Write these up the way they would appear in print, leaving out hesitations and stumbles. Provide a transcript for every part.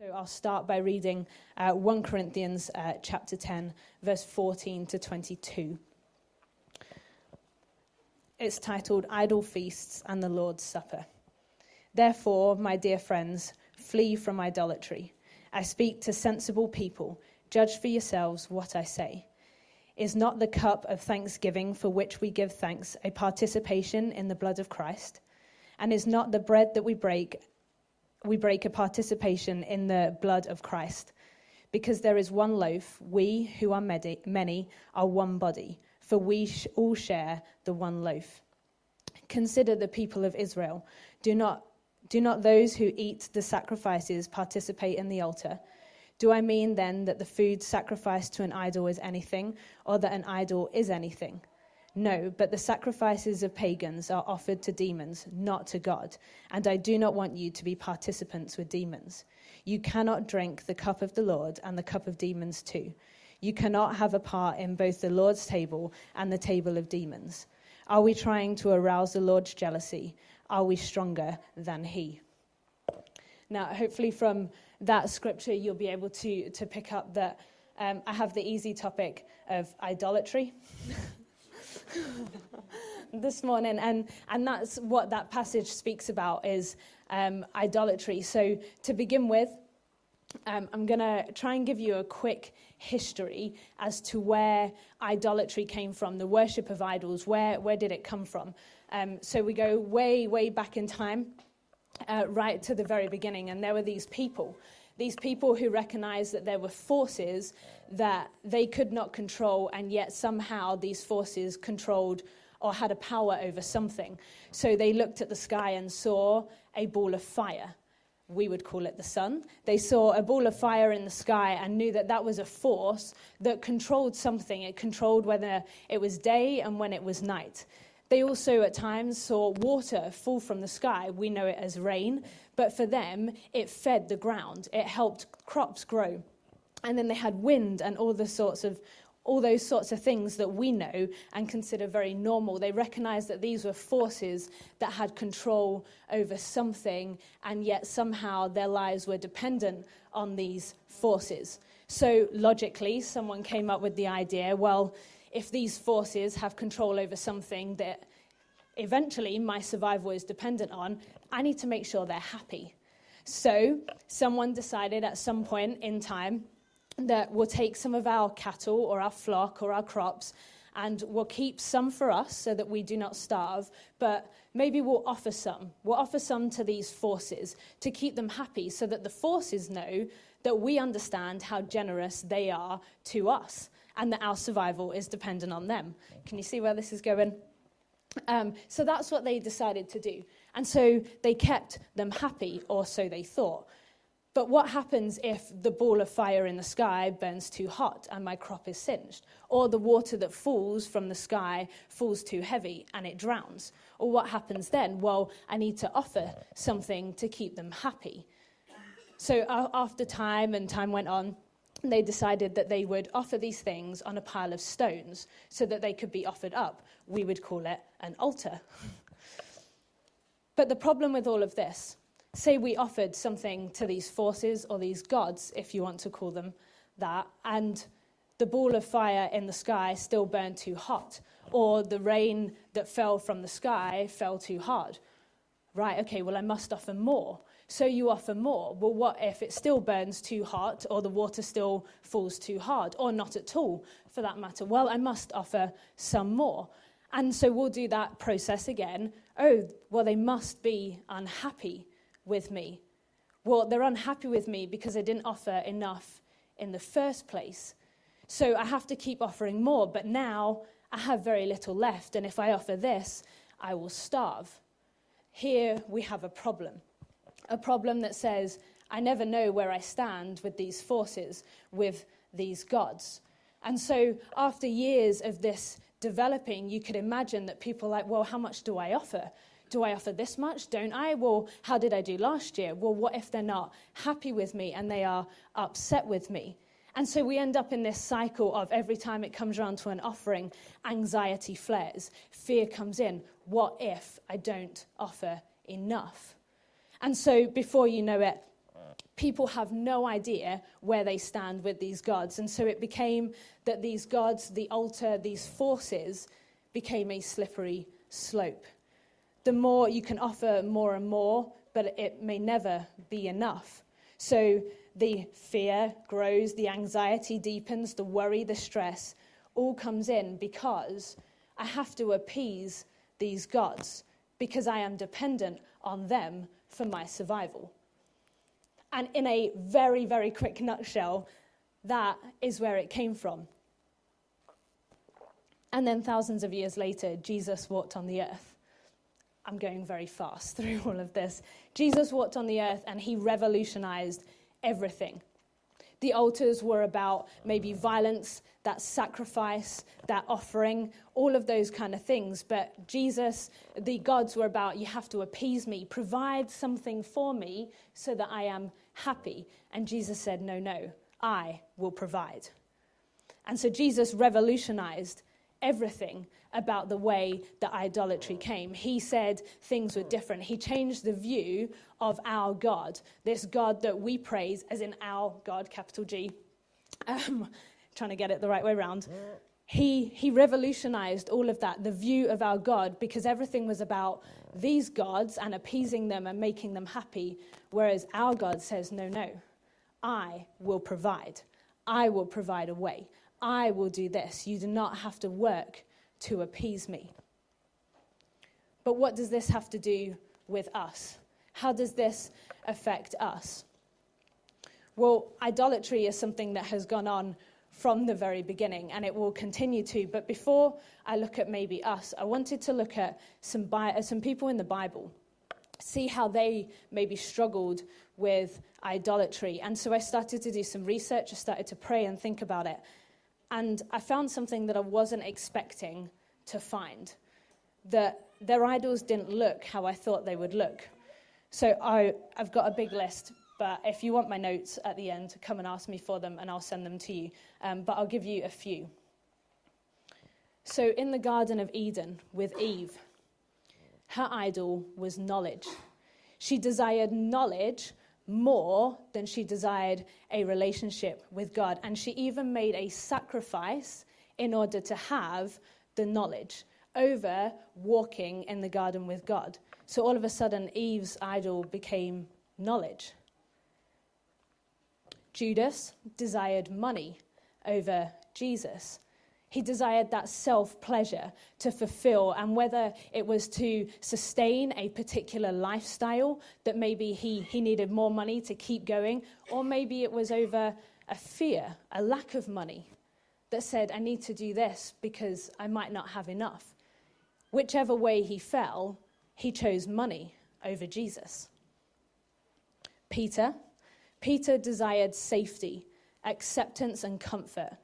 So I'll start by reading 1 Corinthians chapter 10, verse 14 to 22. It's titled, Idle Feasts and the Lord's Supper. Therefore, my dear friends, flee from idolatry. I speak to sensible people. Judge for yourselves what I say. Is not the cup of thanksgiving for which we give thanks a participation in the blood of Christ? And is not the bread that we break a participation in the blood of Christ? Because there is one loaf, we who are many are one body, for we all share the one loaf. Consider the people of Israel. Do not those who eat the sacrifices participate in the altar? Do I mean then that the food sacrificed to an idol is anything, or that an idol is anything? No, but the sacrifices of pagans are offered to demons, not to God. And I do not want you to be participants with demons. You cannot drink the cup of the Lord and the cup of demons too. You cannot have a part in both the Lord's table and the table of demons. Are we trying to arouse the Lord's jealousy? Are we stronger than he? Now, hopefully from that scripture, you'll be able to pick up that I have the easy topic of idolatry this morning, and that's what that passage speaks about, is idolatry. So to begin with, I'm going to try and give you a quick history as to where idolatry came from, the worship of idols. Where did it come from? So we go way back in time, right to the very beginning, and there were these people who recognized that there were forces that they could not control, and yet somehow these forces controlled or had a power over something. So they looked at the sky and saw a ball of fire. We would call it the sun. They saw a ball of fire in the sky and knew that that was a force that controlled something. It controlled whether it was day and when it was night. They also at times saw water fall from the sky. We know it as rain, but for them, it fed the ground. It helped crops grow. And then they had wind and all those sorts of things that we know and consider very normal. They recognized that these were forces that had control over something, and yet somehow their lives were dependent on these forces. So logically, someone came up with the idea, well, if these forces have control over something that eventually my survival is dependent on, I need to make sure they're happy. So someone decided at some point in time that we'll take some of our cattle or our flock or our crops and we'll keep some for us so that we do not starve, but maybe we'll offer some. We'll offer some to these forces to keep them happy so that the forces know that we understand how generous they are to us and that our survival is dependent on them. Can you see where this is going? So that's what they decided to do. And so they kept them happy, or so they thought. But what happens if the ball of fire in the sky burns too hot and my crop is singed? Or the water that falls from the sky falls too heavy and it drowns? Or what happens then? Well, I need to offer something to keep them happy. So after time went on, they decided that they would offer these things on a pile of stones so that they could be offered up. We would call it an altar. But the problem with all of this, say we offered something to these forces or these gods, if you want to call them that, and the ball of fire in the sky still burned too hot, or the rain that fell from the sky fell too hard. Right, okay, well, I must offer more. So you offer more. Well, what if it still burns too hot, or the water still falls too hard, or not at all, for that matter? Well, I must offer some more. And so we'll do that process again. Oh, well, they must be unhappy with me. Well, they're unhappy with me because I didn't offer enough in the first place. So I have to keep offering more, but now I have very little left, and if I offer this, I will starve. Here we have a problem that says, I never know where I stand with these forces, with these gods. And so after years of this developing, you could imagine that people are like, well, how much do I offer? Do I offer this much? Don't I? Well, how did I do last year? Well, what if they're not happy with me and they are upset with me? And so we end up in this cycle of every time it comes around to an offering, anxiety flares, fear comes in. What if I don't offer enough? And so before you know it, people have no idea where they stand with these gods. And so it became that these gods, the altar, these forces became a slippery slope. The more you can offer more and more, but it may never be enough. So the fear grows, the anxiety deepens, the worry, the stress all comes in because I have to appease these gods because I am dependent on them for my survival. And in a very, very quick nutshell, that is where it came from. And then thousands of years later, Jesus walked on the earth. I'm going very fast through all of this. Jesus walked on the earth and he revolutionized everything. The altars were about maybe violence, that sacrifice, that offering, all of those kind of things. But Jesus, the gods were about, you have to appease me, provide something for me so that I am happy. And Jesus said, no, I will provide. And so Jesus revolutionized everything about the way that idolatry came. He said things were different. He changed the view of our God, this God that we praise, as in our God, capital G. Trying to get it the right way around. He revolutionized all of that, the view of our God, because everything was about these gods and appeasing them and making them happy, whereas our God says, no, I will provide. I will provide a way. I will do this. You do not have to work to appease me. But what does this have to do with us? How does this affect us? Well, idolatry is something that has gone on from the very beginning, and it will continue to. But before I look at maybe us, I wanted to look at some people in the Bible, see how they maybe struggled with idolatry. And so I started to do some research, I started to pray and think about it. And I found something that I wasn't expecting to find, that their idols didn't look how I thought they would look. So I've got a big list, but if you want my notes at the end, come and ask me for them and I'll send them to you. But I'll give you a few. So in the Garden of Eden with Eve, her idol was knowledge. She desired knowledge more than she desired a relationship with God. And she even made a sacrifice in order to have the knowledge over walking in the garden with God. So all of a sudden, Eve's idol became knowledge. Judas desired money over Jesus. He desired that self-pleasure to fulfill, and whether it was to sustain a particular lifestyle, that maybe he needed more money to keep going, or maybe it was over a fear, a lack of money, that said, I need to do this because I might not have enough. Whichever way he fell, he chose money over Jesus. Peter desired safety, acceptance, and comfort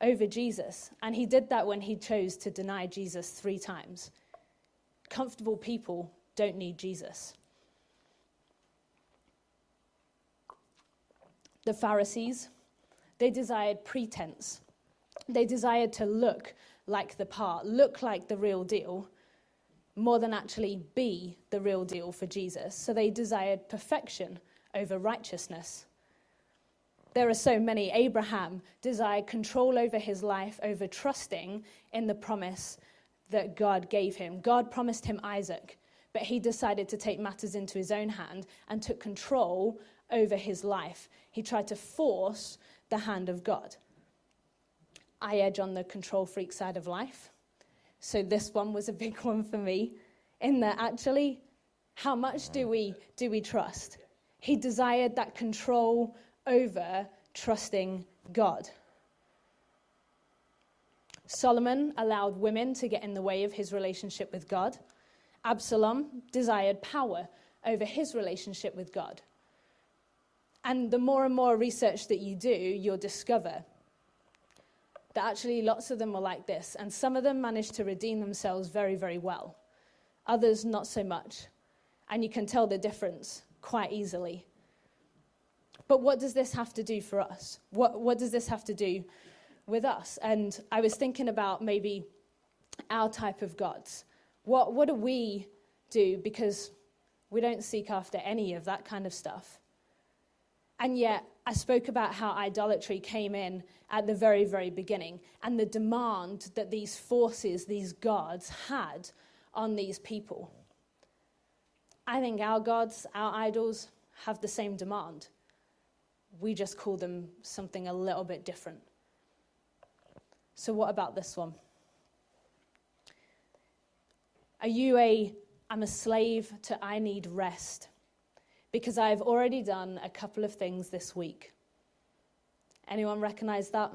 over Jesus. And he did that when he chose to deny Jesus 3 times. Comfortable people don't need Jesus. The Pharisees, they desired pretense. They desired to look like the part, look like the real deal, more than actually be the real deal for Jesus. So they desired perfection over righteousness. There are so many. Abraham desired control over his life, over trusting in the promise that God gave him. God promised him Isaac, but he decided to take matters into his own hand and took control over his life. He tried to force the hand of God. I edge on the control freak side of life. So this one was a big one for me, in that actually, how much do we trust? He desired that control over trusting God. Solomon allowed women to get in the way of his relationship with God. Absalom desired power over his relationship with God. And the more and more research that you do, you'll discover that actually lots of them were like this. And some of them managed to redeem themselves very, very well. Others, not so much. And you can tell the difference quite easily. But what does this have to do for us? What does this have to do with us? And I was thinking about maybe our type of gods. What do we do? Because we don't seek after any of that kind of stuff. And yet, I spoke about how idolatry came in at the very, very beginning, and the demand that these forces, these gods, had on these people. I think our gods, our idols, have the same demand. We just call them something a little bit different. So what about this one? Are you I'm a slave to I need rest? Because I've already done a couple of things this week. Anyone recognize that?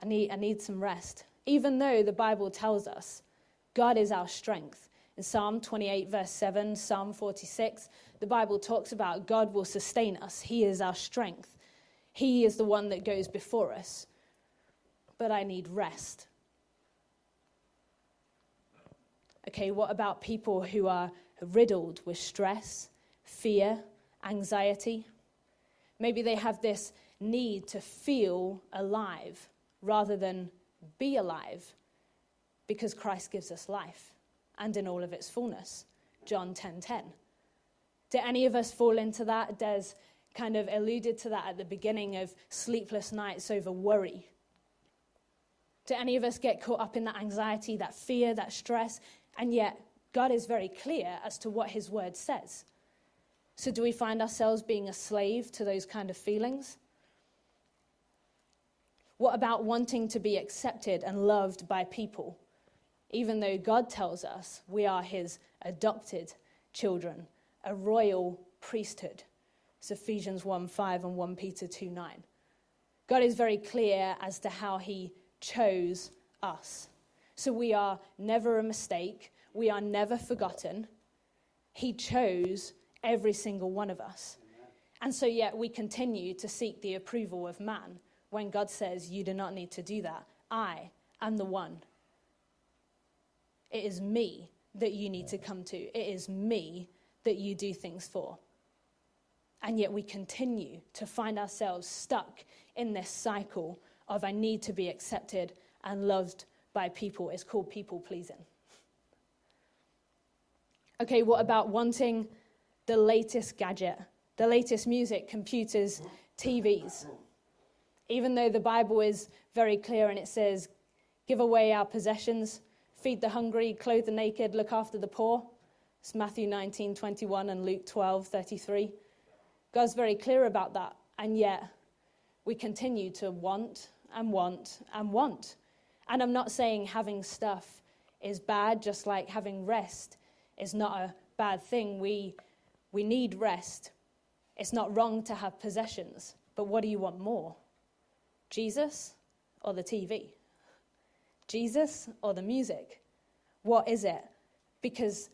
I need some rest. Even though the Bible tells us God is our strength. In Psalm 28, verse 7, Psalm 46, the Bible talks about God will sustain us. He is our strength. He is the one that goes before us. But I need rest. Okay, what about people who are riddled with stress, fear, anxiety? Maybe they have this need to feel alive rather than be alive, because Christ gives us life and in all of its fullness. John 10:10. Do any of us fall into that? Des kind of alluded to that at the beginning of sleepless nights over worry. Do any of us get caught up in that anxiety, that fear, that stress? And yet, God is very clear as to what his word says. So do we find ourselves being a slave to those kind of feelings? What about wanting to be accepted and loved by people? Even though God tells us we are his adopted children, a royal priesthood. It's Ephesians 1:5 and 1 Peter 2:9. God is very clear as to how he chose us. So we are never a mistake. We are never forgotten. He chose every single one of us. And so yet we continue to seek the approval of man when God says, you do not need to do that. I am the one. It is me that you need to come to. It is me that you do things for. And yet we continue to find ourselves stuck in this cycle of I need to be accepted and loved by people. It's called people pleasing. Okay, what about wanting the latest gadget, the latest music, computers, TVs? Even though the Bible is very clear and it says, give away our possessions, feed the hungry, clothe the naked, look after the poor. It's Matthew 19:21 and Luke 12:33. God's very clear about that, and yet we continue to want and want and want. And I'm not saying having stuff is bad, just like having rest is not a bad thing. We need rest. It's not wrong to have possessions, but what do you want more? Jesus or the TV? Jesus or the music? What is it? Because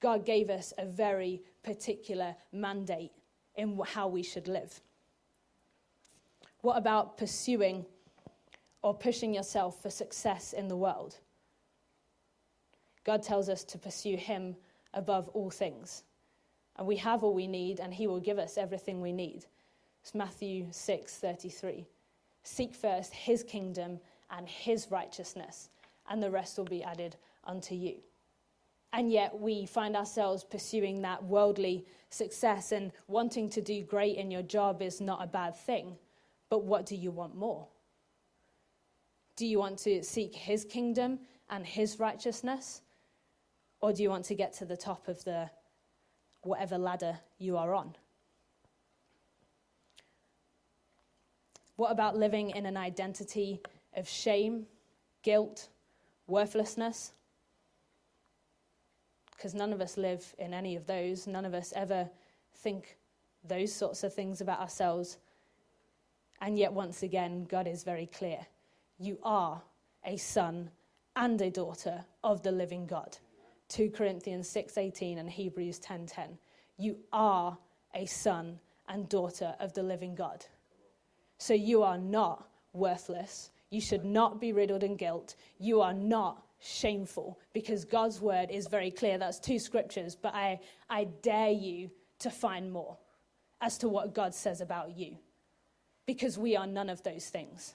God gave us a very particular mandate in how we should live. What about pursuing or pushing yourself for success in the world? God tells us to pursue him above all things. And we have all we need, and he will give us everything we need. It's Matthew 6:33. Seek first his kingdom and his righteousness, and the rest will be added unto you. And yet we find ourselves pursuing that worldly success, and wanting to do great in your job is not a bad thing. But what do you want more? Do you want to seek his kingdom and his righteousness? Or do you want to get to the top of the whatever ladder you are on? What about living in an identity of shame, guilt, worthlessness? Because none of us live in any of those. None of us ever think those sorts of things about ourselves. And yet, once again, God is very clear. You are a son and a daughter of the living God. 2 Corinthians 6:18 and Hebrews 10:10. You are a son and daughter of the living God. So you are not worthless. You should not be riddled in guilt. You are not shameful, because God's word is very clear. That's 2 scriptures, but I dare you to find more as to what God says about you. Because we are none of those things.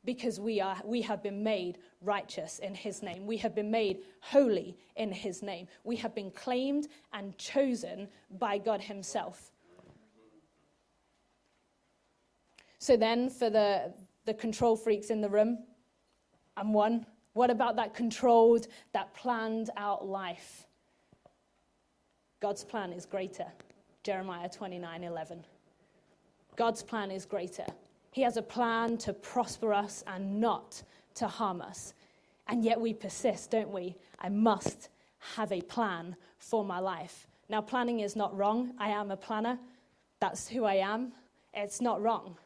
Because we have been made righteous in his name. We have been made holy in his name. We have been claimed and chosen by God himself. So then for the control freaks in the room, I'm one. What about that controlled, that planned out life? God's plan is greater. Jeremiah 29:11. God's plan is greater. He has a plan to prosper us and not to harm us. And yet we persist, don't we? I must have a plan for my life. Now, planning is not wrong. I am a planner. That's who I am. It's not wrong.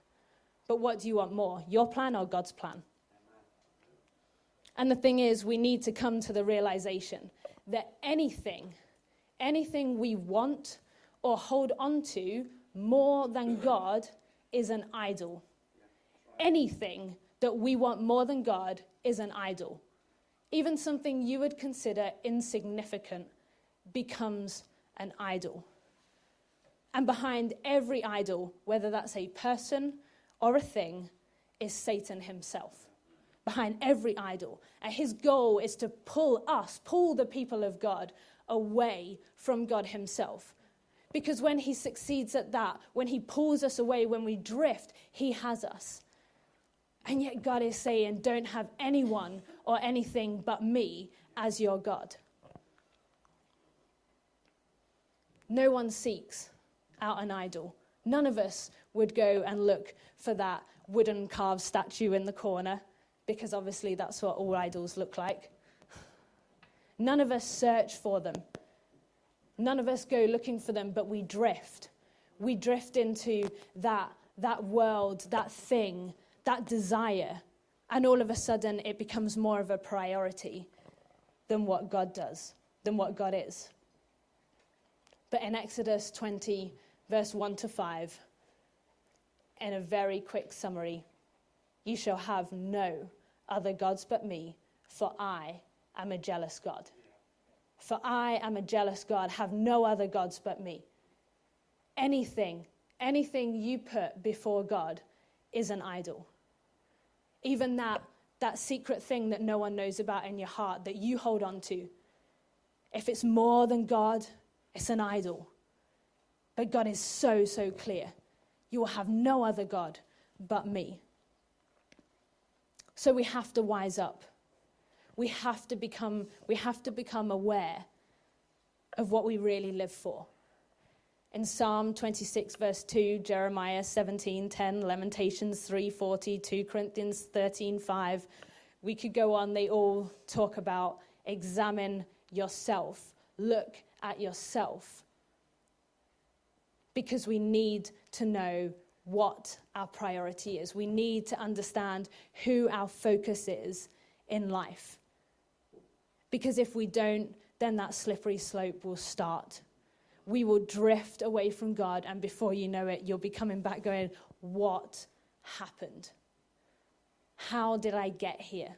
But what do you want more, your plan or God's plan? And the thing is, we need to come to the realization that anything we want or hold on to more than God is an idol. Anything that we want more than God is an idol. Even something you would consider insignificant becomes an idol. And behind every idol, whether that's a person or a thing, is Satan himself. Behind every idol. And his goal is to pull the people of God, away from God himself. Because when he succeeds at that, when he pulls us away, when we drift, he has us. And yet God is saying, don't have anyone or anything but me as your God. No one seeks out an idol. None of us would go and look for that wooden carved statue in the corner, because obviously that's what all idols look like. None of us search for them. None of us go looking for them, but we drift. We drift into that world, that thing, that desire, and all of a sudden it becomes more of a priority than what God does, than what God is. But in Exodus 20, verse 1-5, in a very quick summary, you shall have no other gods but me, for I am a jealous God. For I am a jealous God, have no other gods but me. Anything you put before God is an idol. Even that secret thing that no one knows about in your heart that you hold on to. If it's more than God, it's an idol. But God is so, so clear. You will have no other God but me. So we have to wise up. We have to become aware of what we really live for. In Psalm 26, verse 2, Jeremiah 17:10, Lamentations 3:40, 2 Corinthians 13:5, we could go on. They all talk about examine yourself, look at yourself. Because we need to know what our priority is. We need to understand who our focus is in life. Because if we don't, then that slippery slope will start. We will drift away from God, and before you know it, you'll be coming back going, what happened? How did I get here?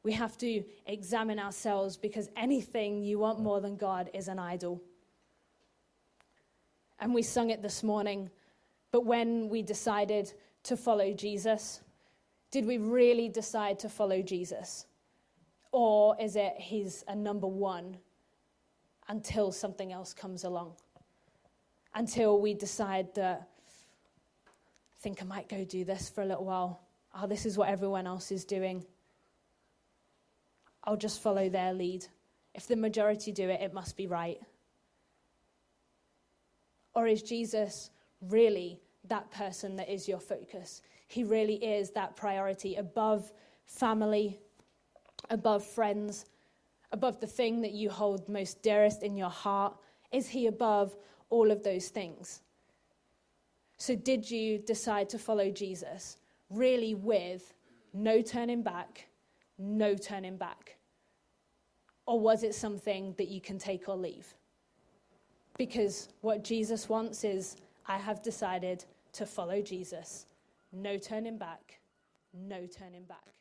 We have to examine ourselves, because anything you want more than God is an idol. And we sung it this morning, but when we decided to follow Jesus, did we really decide to follow Jesus? Or is it he's a number one until something else comes along? Until we decide that, I think I might go do this for a little while. Oh, this is what everyone else is doing. I'll just follow their lead. If the majority do it, it must be right. Or is Jesus really that person that is your focus? He really is that priority above family, above friends, above the thing that you hold most dearest in your heart? Is he above all of those things? So did you decide to follow Jesus really with no turning back, no turning back? Or was it something that you can take or leave? Because what Jesus wants is, I have decided to follow Jesus. No turning back, no turning back.